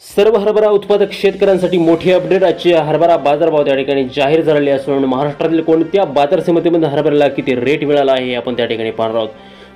सर्व हरभरा उत्पादक शेतकऱ्यांसाठी मोठी अपडेट। आजची हरभरा बाजारभाव त्या ठिकाणी जाहीर झालेले असून महाराष्ट्रातील कोणत्या बाजार समितीमध्ये हरभऱ्याला किती रेट मिळाला आहे आपण त्या ठिकाणी पाहणार आहोत।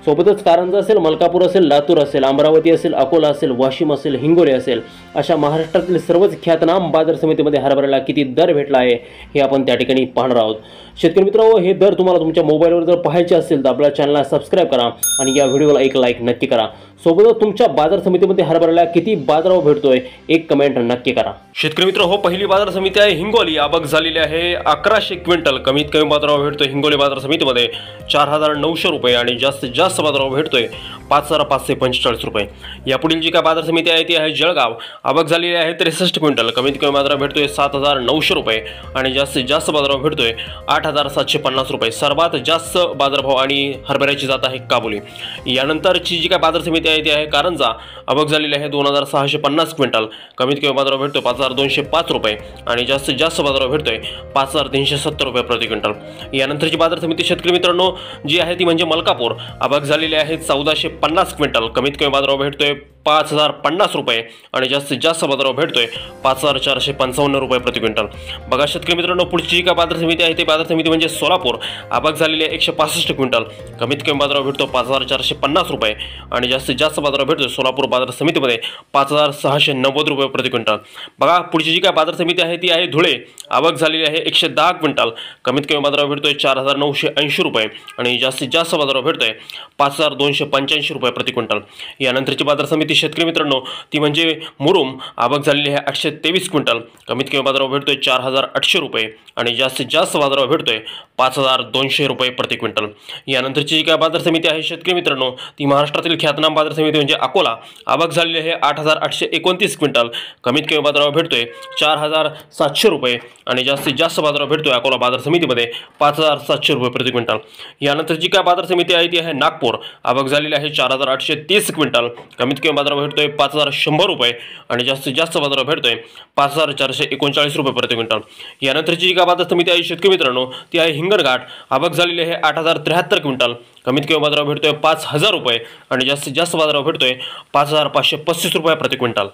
सोबतच कारंजा असेल, मलकापूर असेल, लातूर असेल, अमरावती असेल, अकोला असेल, वाशिम असेल, हिंगोली असेल, अशा महाराष्ट्रातील सर्वच ख्यातनाम बाजार समितीमध्ये हरभऱ्याला किती दर भेटला आहे हे आपण त्या ठिकाणी पाहणार आहोत। शेतकरी मित्रांनो, हे दर तुम्हाला तुमच्या मोबाईलवर जर पाहायचे असेल तर आपल्या चॅनलला सबस्क्राइब करा आणि या व्हिडिओला एक लाईक नक्की करा। सोबतच तुमच्या बाजार समितीमध्ये हरभऱ्याला किती बाजारभाव भेटतोय एक कमेंट नक्की करा। शेतकरी मित्र हो, पहिली बाजार समिती आहे हिंगोली। आवक झालेली आहे 1100 क्विंटल। कमीत कमी बाजारभाव भेटतोय हिंगोली बाजार समितीमध्ये 4900 रुपये आणि जास्तीत जास्त बाजारभाव भेटतोय 5545 रुपये। यापुढील जी काय बाजार समिती आहे ती आहे जळगाव। आवक झालेली आहे 63 क्विंटल। कमीत कमी बाजारभाव भेटतोय 7900 रुपये आणि जास्तीत जास्त बाजारभाव भेटतोय 8750 रुपये। सर्वात जास्त बाजारभाव आणि हरभऱ्याची जात आहे काबुली। यानंतरची जी काय बाजार समिती आहे ती आहे कारंजा। आवक झालेली आहे 2650 क्विंटल। कमीत कमी बाजारभाव भेटतोय 5205 रुपये आणि जास्तीत जास्त बाजारभाव भेटतोय 5370 रुपये प्रति क्विंटल। यानंतरची बाजार समिती शेतकरी मित्रांनो जी आहे ती म्हणजे मलकापूर। आवक झालेली आहे 1450 क्विंटल। कमीत कमी बाजारभाव भेटतोय 5050 रुपये आणि जास्तीत जास्त बाजारभाव भेटतोय 5455 रुपये प्रति क्विंटल। बघा शेतकरी मित्रांनो, पुढची जी काय बाजार समिती आहे ती बाजार समिती म्हणजे सोलापूर। आवक झालेली आहे 165 क्विंटल। कमीत कमी बाजारभाव भेटतो 5450 रुपये आणि जास्तीत जास्त बाजारभाव भेटतो सोलापूर बाजार समितीमध्ये 5690 रुपये प्रति क्विंटल। बघा पुढची जी काय बाजार समिती आहे ती आहे धुळे। आवक झालेली आहे 110 क्विंटल। कमीत कमी बाजारभाव भेटतोय 4980 रुपये आणि जास्तीत जास्त बाजारभाव भेटतोय 5285 रुपये प्रति क्विंटल। यानंतरची बाजार समिती शेतकरी मित्रांनो ती म्हणजे मुरुम। आवक झालेली आहे 823 क्विंटल। कमीत कमी बाजारभाव भेटतोय 4800 रुपये आणि जास्तीत जास्त बाजारभाव भेटतोय 5200 रुपये प्रति क्विंटल। यानंतरची जी काय बाजार समिती आहे शेतकरी मित्रांनो ती महाराष्ट्रातील ख्यातनाम बाजार समिती म्हणजे अकोला। आवक झालेली आहे 8829 क्विंटल। कमीत कमी बाजारभाव भेटतोय 4700 रुपये आणि जास्तीत जास्त बाजारभाव भेटतोय अकोला बाजार समितीमध्ये 5700 रुपये प्रति क्विंटल। यानंतरची काय बाजार समिती आहे ती आहे नागपूर। आवक झालेली आहे 4830 क्विंटल। कमीत कमी बाजारभाव भेटतोय 5100 रुपये आणि जास्तीत जास्त बाजारभाव भेटतोय 5439 रुपये प्रति क्विंटल। यानंतरची जी काय बाजार समिती आहे शेतकरी मित्रांनो ती आहे हिंगणघाट। आवक झालेली आहे 8073 क्विंटल। कमीत कमी बाजारभाव भेटतोय 5000 रुपये आणि जास्तीत जास्त बाजारभाव भेटतोय 5535 रुपये प्रति क्विंटल।